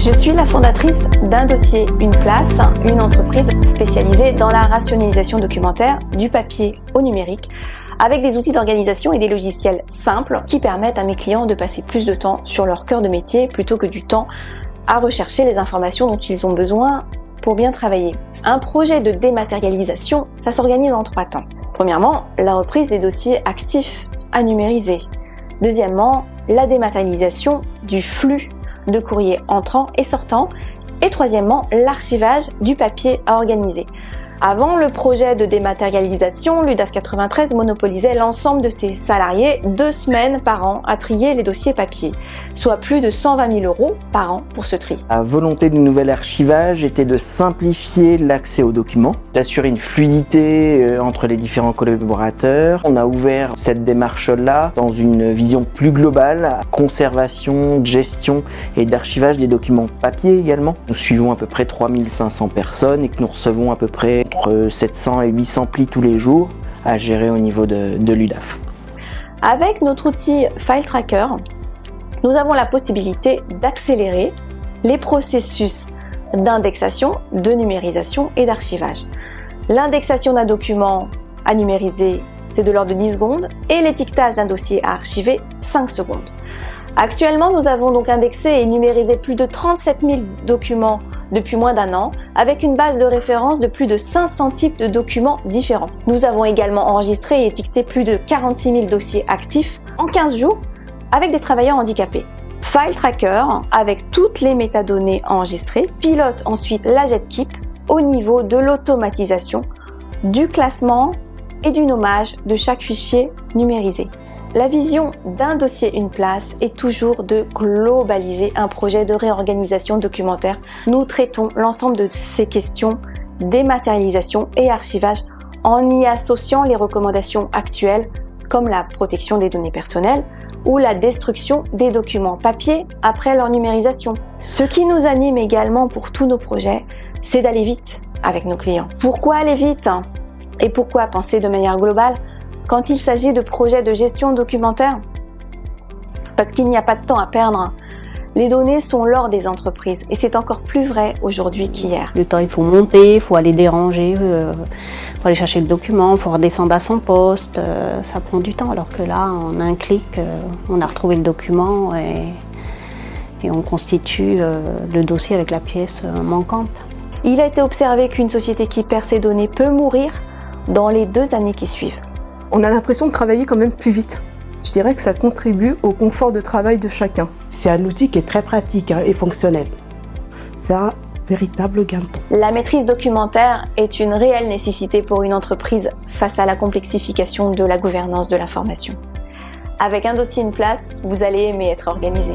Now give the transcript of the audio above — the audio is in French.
Je suis la fondatrice d'un dossier Une Place, une entreprise spécialisée dans la rationalisation documentaire du papier au numérique, avec des outils d'organisation et des logiciels simples qui permettent à mes clients de passer plus de temps sur leur cœur de métier plutôt que du temps à rechercher les informations dont ils ont besoin pour bien travailler. Un projet de dématérialisation, ça s'organise en 3 temps. Premièrement, la reprise des dossiers actifs à numériser. Deuxièmement, la dématérialisation du flux de courrier entrant et sortant. Et troisièmement, l'archivage du papier à organiser. Avant le projet de dématérialisation, l'UDAF 93 monopolisait l'ensemble de ses salariés 2 semaines par an à trier les dossiers papier, soit plus de 120 000 € par an pour ce tri. La volonté du nouvel archivage était de simplifier l'accès aux documents, d'assurer une fluidité entre les différents collaborateurs. On a ouvert cette démarche-là dans une vision plus globale, conservation, gestion et d'archivage des documents papier également. Nous suivons à peu près 3500 personnes et que nous recevons à peu près entre 700 et 800 plis tous les jours à gérer au niveau de l'UDAF. Avec notre outil File Tracker, nous avons la possibilité d'accélérer les processus d'indexation, de numérisation et d'archivage. L'indexation d'un document à numériser, c'est de l'ordre de 10 secondes et l'étiquetage d'un dossier à archiver, 5 secondes. Actuellement, nous avons donc indexé et numérisé plus de 37 000 documents depuis moins d'1 an, avec une base de référence de plus de 500 types de documents différents. Nous avons également enregistré et étiqueté plus de 46 000 dossiers actifs en 15 jours avec des travailleurs handicapés. File Tracker, avec toutes les métadonnées enregistrées, pilote ensuite la JetKeep au niveau de l'automatisation, du classement et du nommage de chaque fichier numérisé. La vision d'un dossier Une Place est toujours de globaliser un projet de réorganisation documentaire. Nous traitons l'ensemble de ces questions, dématérialisation et archivage, en y associant les recommandations actuelles comme la protection des données personnelles ou la destruction des documents papier après leur numérisation. Ce qui nous anime également pour tous nos projets, c'est d'aller vite avec nos clients. Pourquoi aller vite et pourquoi penser de manière globale quand il s'agit de projets de gestion documentaire? Parce qu'il n'y a pas de temps à perdre. Les données sont l'or des entreprises et c'est encore plus vrai aujourd'hui qu'hier. Le temps, il faut monter, il faut aller déranger, il faut aller chercher le document, il faut redescendre à son poste. Ça prend du temps, alors que là, en un clic, on a retrouvé le document et on constitue le dossier avec la pièce manquante. Il a été observé qu'une société qui perd ses données peut mourir dans les 2 années qui suivent. On a l'impression de travailler quand même plus vite. Je dirais que ça contribue au confort de travail de chacun. C'est un outil qui est très pratique et fonctionnel. C'est un véritable gain de temps. La maîtrise documentaire est une réelle nécessité pour une entreprise face à la complexification de la gouvernance de l'information. Avec un dossier Une Place, vous allez aimer être organisé.